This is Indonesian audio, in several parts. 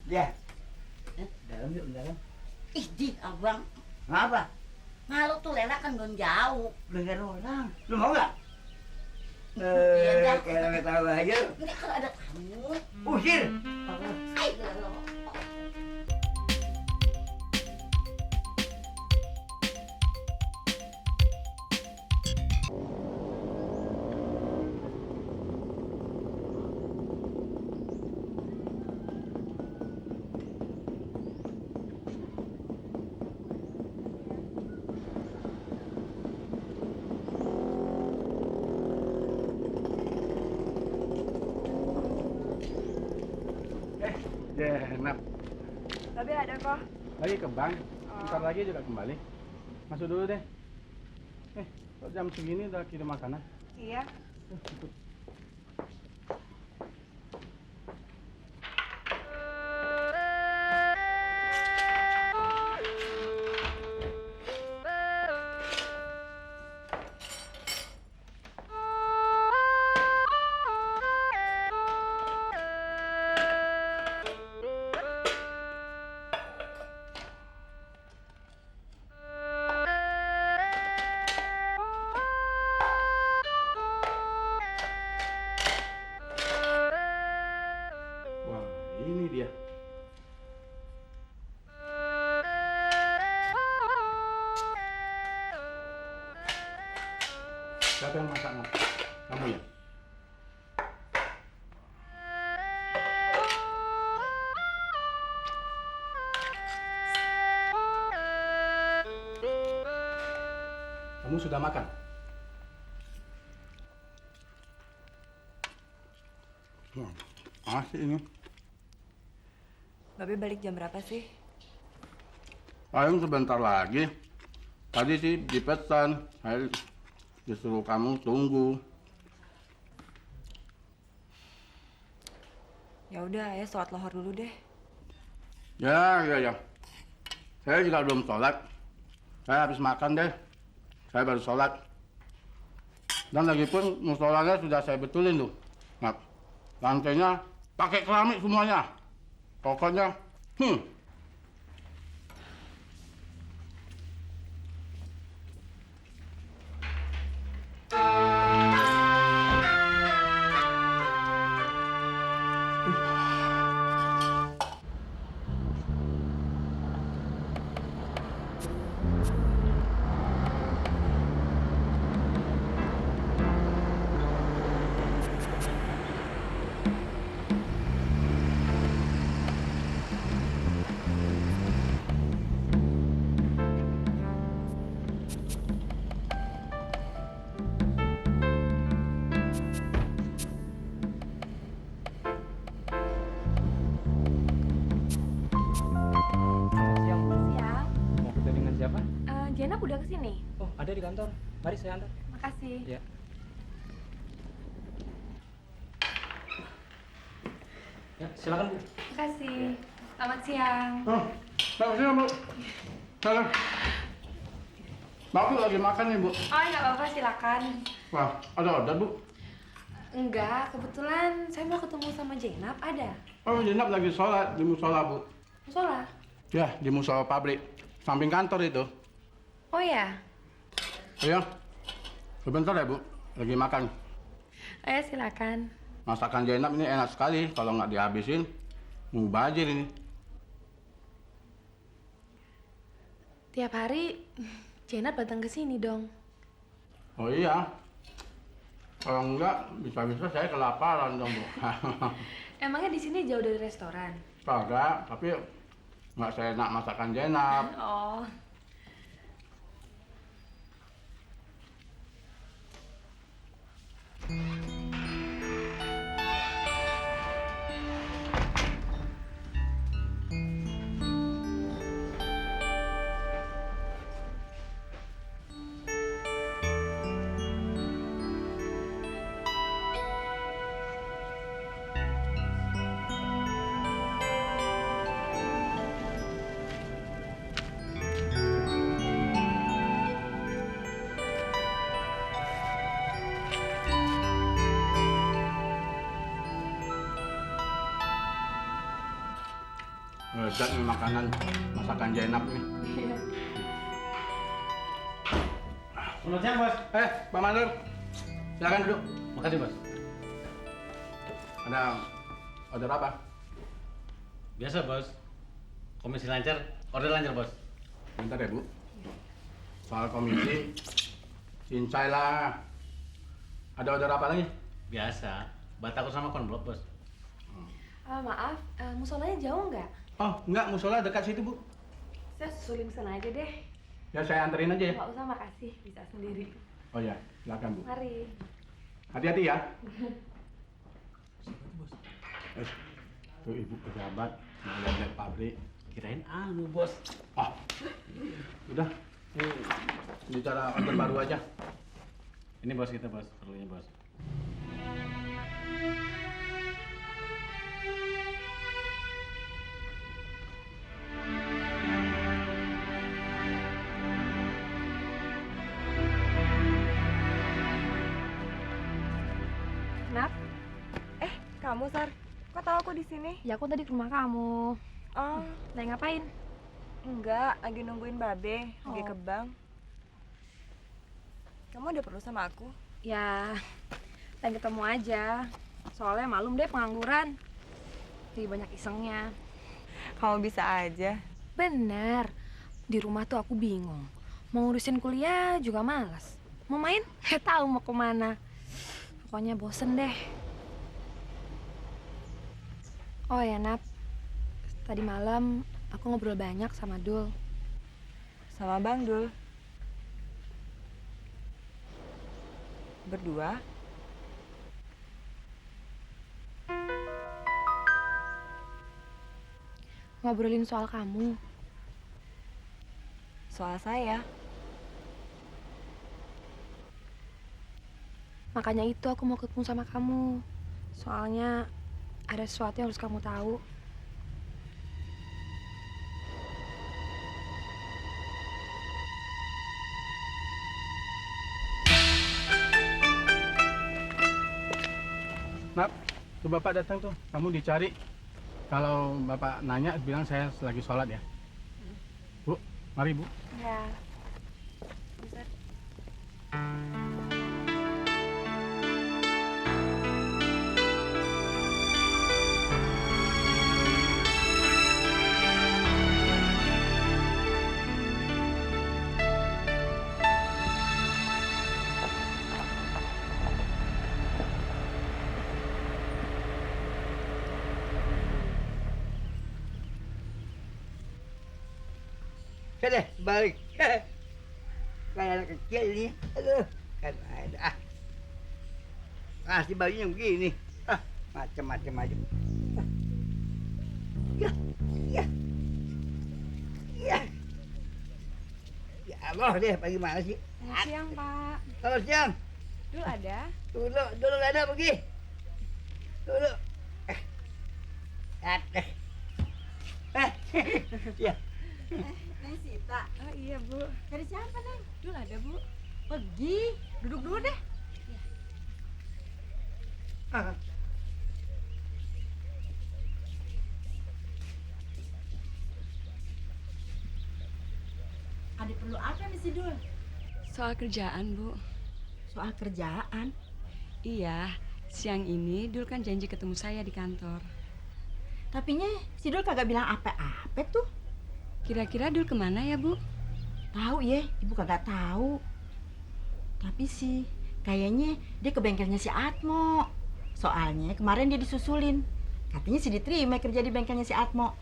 Ya, dalam yuk, dalam. Ih, di abang. Ngapa? Malu tuh Lela kan belum jauh. Dengar orang. Lu mau nggak? Iya, dah. Kayak nggak tahu aja. Enggak kalau ada tamu. Usir. Ayo. Enak. Tapi ada kok. Lagi ke bank. Bentar lagi juga kembali. Masuk dulu deh. Kok jam segini udah kirim makanan? Iya. Ikut. Wah, ini dia. Siapa yang masak? Kamu ya? Kamu sudah makan? Asik ini. Babe balik jam berapa sih? Paling sebentar lagi. Tadi sih dipesan, saya disuruh kamu tunggu. Ya udah, ayah sholat lohor dulu deh. Ya. Saya juga belum sholat. Saya habis makan deh. Saya baru sholat. Dan lagi pun musholanya sudah saya betulin tuh. Nah, lantainya pakai keramik semuanya. Pokoknya, Siang, Siang. mau ketemu dengan siapa? Jenab udah kesini. Oh, ada di kantor. Mari saya antar. Makasih. Ya. Ya, silakan Bu. Makasih. Selamat siang. sini Bu. Salam. Bapak lagi makan nih Bu. Oh, nggak apa-apa, silakan. Wah, ada order Bu. Enggak, kebetulan saya mau ketemu sama Jenab, ada. Oh, Jenab lagi sholat di musola Bu. Musola? Ya, di musola pabrik. Samping kantor itu. Oh ya? Ayo, sebentar ya Bu, lagi makan. Ayo silakan. Masakan Jenab ini enak sekali, kalau nggak dihabisin, mubazir ini. Tiap hari Jenab datang ke sini dong. Oh iya, kalau enggak, bisa-bisa saya kelaparan dong Bu. Emangnya di sini jauh dari restoran? Kagak, tapi nggak seenak masakan Jenab. Oh. Lezat nih makanan masakan Jenap nih. Selamat siang, Bos. Pak Mandur, silakan duduk. Makasih, Bos. Ada order apa? Biasa, Bos. Komisi lancar, order lancar, Bos. Bentar ya, Bu. Soal komisi, cincai lah. Ada order apa lagi? Biasa. Batako sama konblok, Bos. Maaf, musolanya jauh nggak? Oh, enggak, musola dekat situ, Bu. Saya susulin sana aja deh. Ya, saya anterin aja ya. Nggak usah, makasih. Bisa sendiri. Oh ya, silakan, Bu. Mari. Hati-hati ya. Tuh ibu pejabat, mau lihat pabrik. Kirain anu, Bos. Ah, udah. Ini bicara order baru aja. Ini Bos kita, Bos. Perlunya, Bos. Nap? Kamu, Sar? Kok tahu aku di sini? Ya aku tadi ke rumah kamu. Oh, Lagi ngapain? enggak, lagi nungguin Babe, lagi Oh. ke bank. Kamu ada perlu sama aku? Ya, pengen ketemu aja. Soalnya malum deh pengangguran. Jadi banyak isengnya. Kamu bisa aja. Bener. Di rumah tuh aku bingung. Mau ngurusin kuliah juga malas. Mau main? Gak tahu mau kemana. Pokoknya bosen deh. Oh ya, Nap. Tadi malam aku ngobrol banyak sama Dul. Sama Bang Dul. Berdua? Ngobrolin soal kamu. Soal saya. Makanya itu aku mau ketemu sama kamu. Soalnya ada sesuatu yang harus kamu tahu. Nap, tuh Bapak datang tuh. Kamu dicari. Kalau Bapak nanya, bilang saya lagi sholat ya. Bu, mari Bu. Ya. Sudah, balik. Kayak anak kecil ini. Aduh, kan ada. Kasih bajunya begini. Macam-macam aja. Ya, ya. Ya. Ya Allah deh, bagaimana sih? Selamat siang, Pak. Selamat siang. Dul ada? Dulu nggak ada pergi. Dulu. Ya. Neng Sita. Oh iya, Bu. Dari siapa, Neng? Dul ada, Bu. Pergi. Duduk dulu deh. Ada perlu apa nih si Dul? Soal kerjaan, Bu. Soal kerjaan? Iya, siang ini Dul kan janji ketemu saya di kantor. Tapinya si Dul kagak bilang apa-apa tuh. Kira-kira Dul kemana ya, Bu? Tahu ya, ibu kagak tahu. Tapi sih kayaknya dia ke bengkelnya si Atmo. Soalnya kemarin dia disusulin. Katanya sih diterima kerja di bengkelnya si Atmo.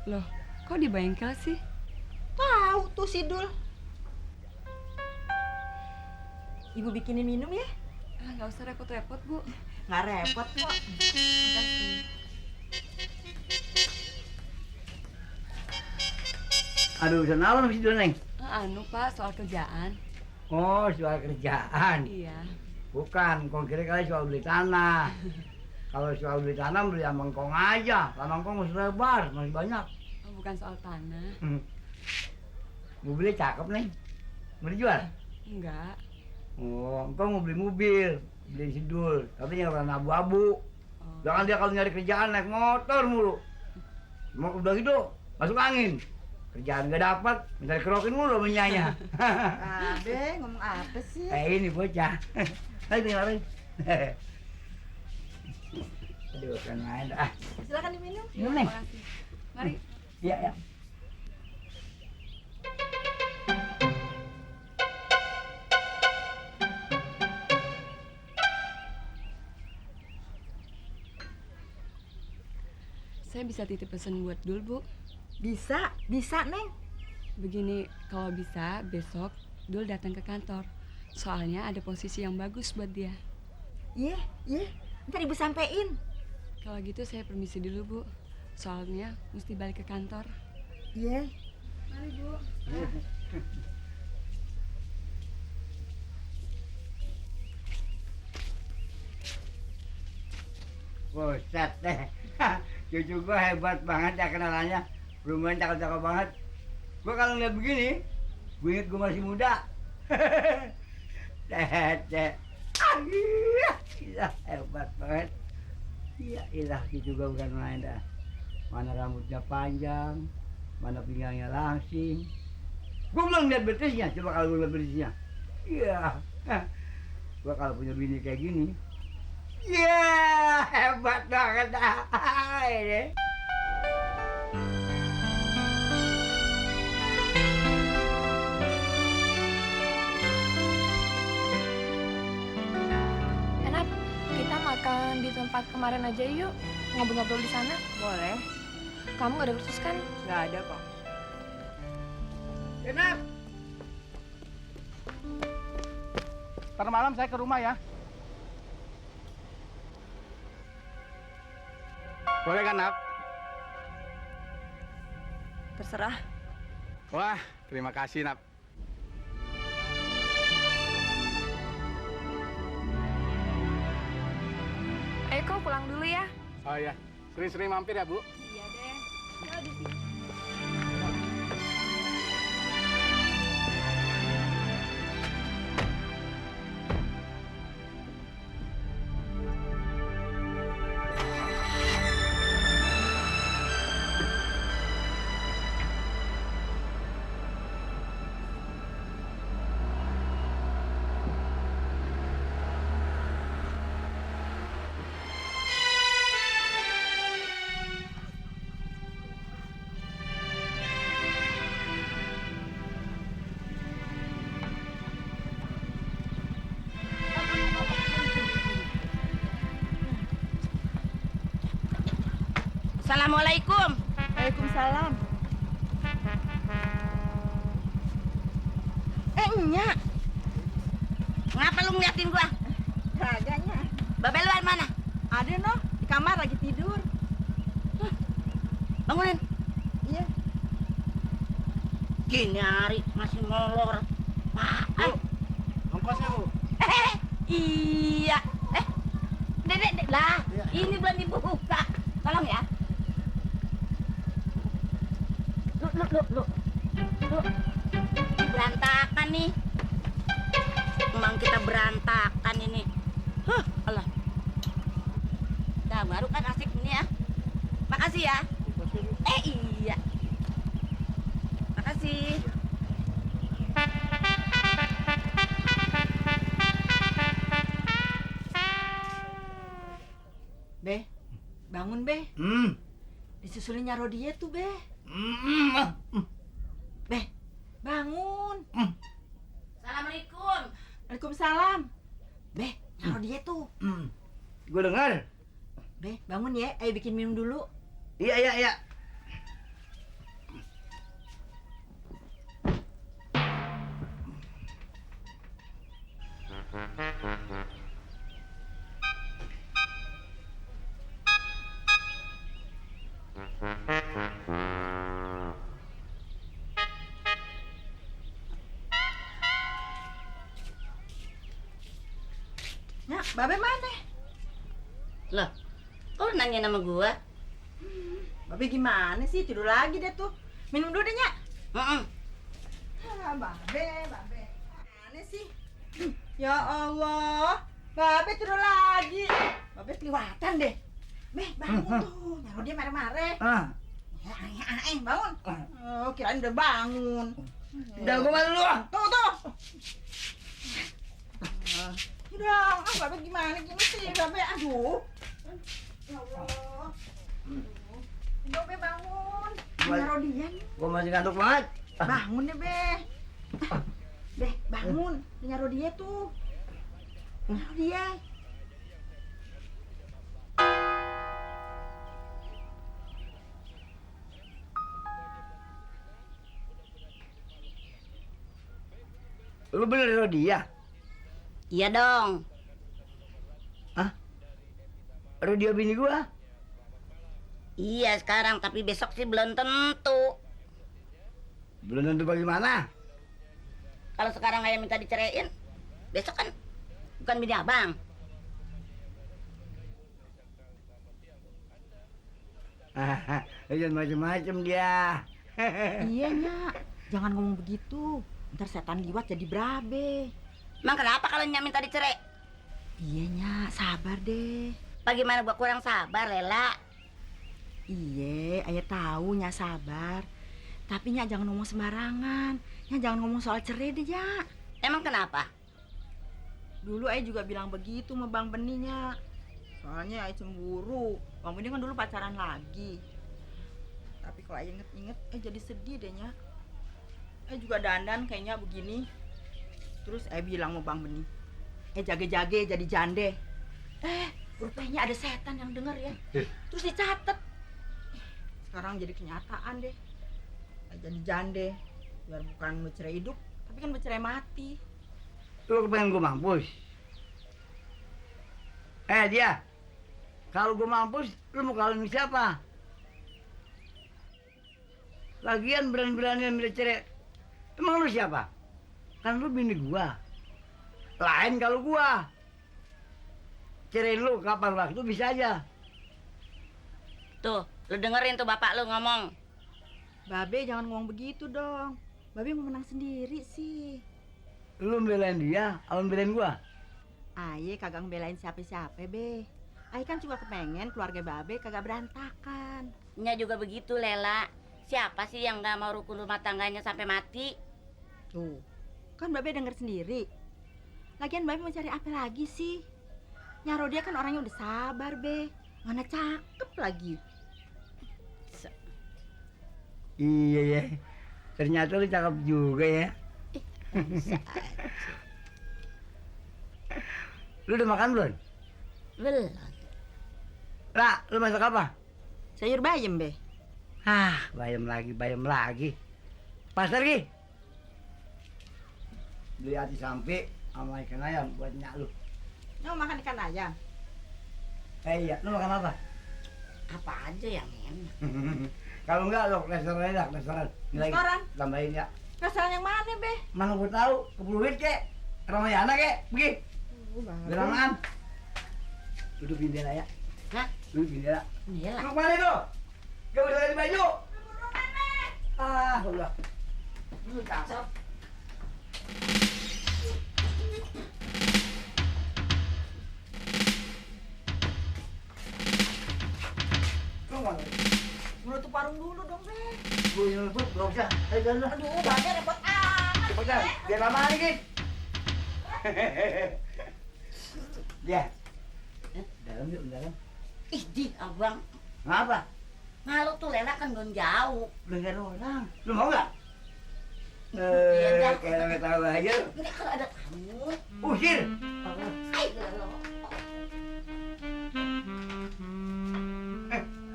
Loh, kok di bengkel sih? Tahu tuh si Dul. Ibu bikinin minum ya? Nggak usah repot-repot, Bu. Nggak repot kok. Makasih. Aduh, kenapa masih dulu, Neng? Anu, Pak, soal kerjaan. Oh, soal kerjaan. Iya. Bukan, kong kira kali soal beli tanah. Kalau soal beli tanah, beli sama engkong aja. Tanah engkong masih lebar, masih banyak. Oh, bukan soal tanah. Mau beli cakep, Neng. Mau dijual? Enggak. Oh, engkong mau beli mobil. Beli sidul. Tapi jangan warna abu-abu. Oh. Jangan dia kalau nyari kerjaan naik motor mulu. Mau udah gitu, masuk angin. Kerjaan gak dapat, minta dikerokin mulu sama nyanya. Be, ngomong apa sih? Ini bocah. Ayo lari. Aduh, kan main dah. Silakan diminum. Minum, Neng. Makasih. Mari. Iya, ya. Saya bisa titip pesan buat Dul, Bu. Bisa, Neng. Begini, kalau bisa besok Dul datang ke kantor. Soalnya ada posisi yang bagus buat dia. Iya. Ntar ibu sampein. Kalau gitu saya permisi dulu, Bu. Soalnya mesti balik ke kantor. Iya. Mari, Bu. Buset deh. Cucu gua hebat banget ya kenalannya. Perumahan cakep-cakep banget. Gua kalau ngeliat begini, gua inget gua masih muda. Cek. Iya, hebat banget. Iya, ilah cucu gua bukan main dah. Mana rambutnya panjang, mana pinggangnya langsing. Gua belum lihat betisnya, coba kalau gua lihat betisnya. Iya. Gua kalau punya bini kayak gini, iya, hebat banget dah. Ini. Enak, kita makan di tempat kemarin aja yuk. Ngobrol-ngobrol di sana. Boleh. Kamu gak ada kursus kan? Nggak ada kok. Enak. Ntar malam saya ke rumah ya. Boleh kan, Nap? Terserah. Wah, terima kasih, Nap. Ayo kau pulang dulu ya. Oh iya, sering-sering mampir ya, Bu. Iya deh. Assalamualaikum. Waalaikumsalam. Nyak. Ngapa lu ngeliatin gua? Kagaknya. Babel lu mana? Ada noh, di kamar lagi tidur. Bangunin. Iya. Gini hari masih molor. Apaan? Ongkosnya, Bu. Iya. Dek lah. Ini belum dibuka. Tolong ya. Lu. Berantakan nih. Emang kita berantakan ini. Allah. Nah, baru kan asik ini ya. Makasih ya. Iya. Makasih. Be, bangun Be. Disusulin nyaro dia tuh Be. Be, bangun. Assalamualaikum. Waalaikumsalam. Be, nyaro dia tuh. Gua dengar. Be, bangun ya. Ayo bikin minum dulu. Iya. Nyak, Babe mana? Loh, kok lu nanya nama gua? Babe gimana sih? Tidur lagi deh tuh. Minum dulu deh, Nyak. Heeh. Babe. Mana sih? Ya Allah. Babe tidur lagi. Babe kelihatan deh. Be, bangun tuh. Nyaro dia marah-marah. Bangun. Oh, kirain udah bangun. Udah gue malu lu. Tuh. Udah, Babe gimana sih, Babe? Aduh. Ya Allah. Babe bangun. Naruh dia nih. Gue masih ngantuk banget. Bangun deh, Be. Be, bangun. Naruh dia tuh. Naruh dia. Lu bener Rodia? Iya dong. Rodia bini gua? Iya sekarang, tapi besok sih belum tentu. Belum tentu bagaimana? Kalau sekarang ayah minta diceraiin, besok kan bukan bini abang. Jangan macem-macem dia. Iya, Nyak. Jangan ngomong begitu. Ntar setan liwat jadi berabe. Emang kenapa kalau Nyak minta dicerai? Iya, Nyak. Sabar deh. Bagaimana gua kurang sabar, Lela? Iya, ayah tahu Nyak sabar. Tapi Nyak jangan ngomong sembarangan. Nyak jangan ngomong soal cerai deh, Nyak. Emang kenapa? Dulu ayah juga bilang begitu sama Bang Beni, Nyak. Soalnya ayah cemburu. Bang Beni kan dulu pacaran lagi. Tapi kalau ayah inget-inget, jadi sedih deh, Nyak. Ayah juga dandan kayaknya begini. Terus ayah bilang sama Bang Beni, jage-jage jadi jande. Rupanya ada setan yang denger ya. Terus dicatat. Sekarang jadi kenyataan deh. Jadi jande. Biar bukan bercerai hidup, tapi kan bercerai mati. Lu kepengen gue mampus? Dia. Kalau gue mampus, lu mau kawin sama siapa? Lagian berani-beranian minta cerai. Emang lu siapa? Kan lu bini gua. Lain kalau gua. Ceraiin lu kapan waktu bisa aja. Tuh, lu dengerin tuh bapak lu ngomong. Babe jangan ngomong begitu dong. Babe mau menang sendiri sih. Lu belain dia, apa belain gua? Aye kagak ngebelain siapa-siapa, Be. Aye kan juga kepengen keluarga Babe kagak berantakan. Nyak juga begitu, Lela. Siapa sih yang gak mau rukun rumah tangganya sampai mati? Tuh, kan Babe denger sendiri. Lagian Babe mau cari apa lagi sih? Nyaro dia kan orangnya udah sabar, Be. Mana cakep lagi. Iya ya. Ternyata lu cakep juga ya. Lu udah makan belum? Belum. Lah, lu masak apa? Sayur bayam, Be. Bayam lagi. Pasar Gi. Beli hati sampai sama ikan ayam buat nyak lu. Mau makan ikan ayam? Iya, lu makan apa? Apa aja yang enak? Kalau enggak lo restoran aja, restoran. Ini lagi, Restoran? tambahin ya. Restoran yang mana, Be? Mana gue tahu, ke Pluit kek, Ramayana kek, pergi. Belamaan. Duduk bendera ya. Hah? Duduk bendera. Iya lah. Duduk mana itu? Gak usah ganti baju. Udah. Duduk cakep. Menutup warung dulu dong, Be. Gue nutup, gak usah. Ayo jalan. Aduh, Babe repot amat. Cepet jalan, biar lama lagi. Ya. Dalam yuk, dalam. Ih, di abang. Ngapa? Malu tuh, Lela kan belum jauh. Belajar orang. Lu mau nggak? Iya, dah. Kayak nggak tahu aja. Ini kalau ada tamu. Usir. Ayo, Lela.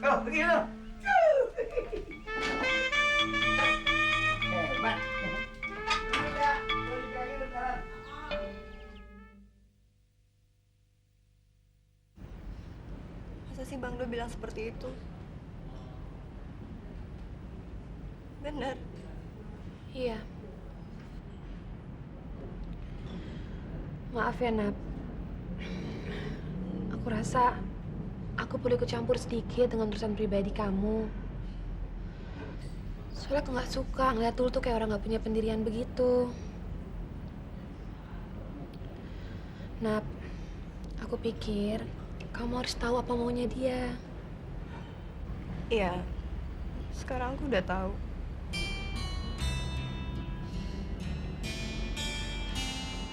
Oh, pergi lu. Hebat. Udah, balik lagi lu sekarang. Masa sih Bang Do bilang seperti itu? Bener. Iya. Maaf ya, Nap. Aku rasa aku perlu ikut campur sedikit dengan urusan pribadi kamu. Soalnya aku nggak suka ngeliat Tul tuh kayak orang nggak punya pendirian begitu. Nap, aku pikir kamu harus tahu apa maunya dia. Iya. Sekarang aku udah tahu.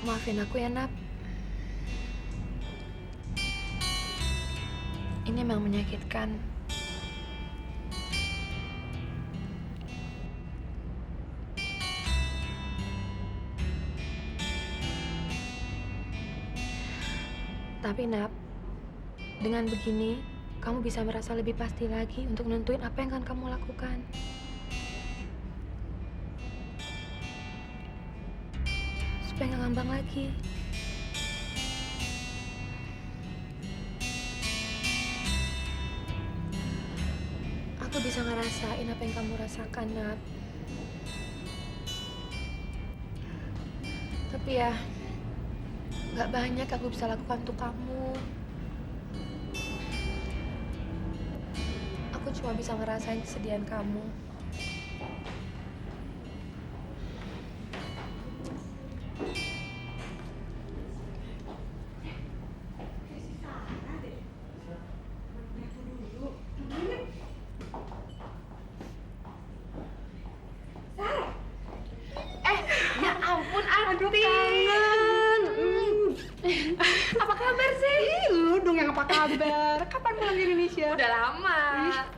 Maafin aku ya, Nap. Ini memang menyakitkan. Tapi Nap, dengan begini, kamu bisa merasa lebih pasti lagi untuk nentuin apa yang akan kamu lakukan. Supaya nggak ngambang lagi. Aku bisa ngerasain apa yang kamu rasakan, Nap. Tapi ya, nggak banyak aku bisa lakukan untuk kamu. Aku cuma bisa ngerasain kesedihan kamu. Ya ampun, Aduh, kangen. Apa kabar sih? Lu dong yang apa kabar? Kapan pulang ke Indonesia? Udah lama.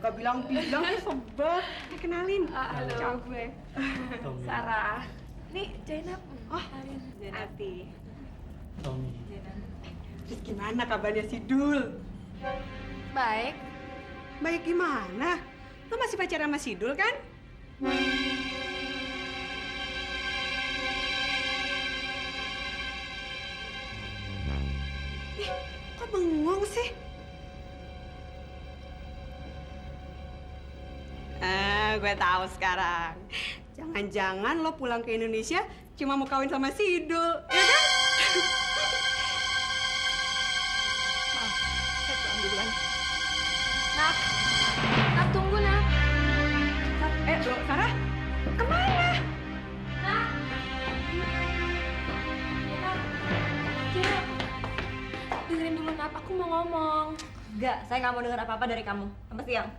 Gak bilang-bilang sebel. Kenalin. Halo. Ciao gue. Sarah. Nih, Zainab. Oh, Ati. Terus gimana kabarnya si Dul? Baik. Baik gimana? Lo masih pacaran sama si Dul kan? Kok bengong sih? Gue tahu sekarang. Jangan-jangan lo pulang ke Indonesia cuma mau kawin sama si Dul, ya kan? Maaf, saya pulang duluan. Nak. Nak, tunggu, Nak. Loh, Sarah, kemana? Nak. Zainab. Dengerin dulu, Nak. Aku mau ngomong. Enggak, saya nggak mau dengar apa-apa dari kamu. Sampai siang.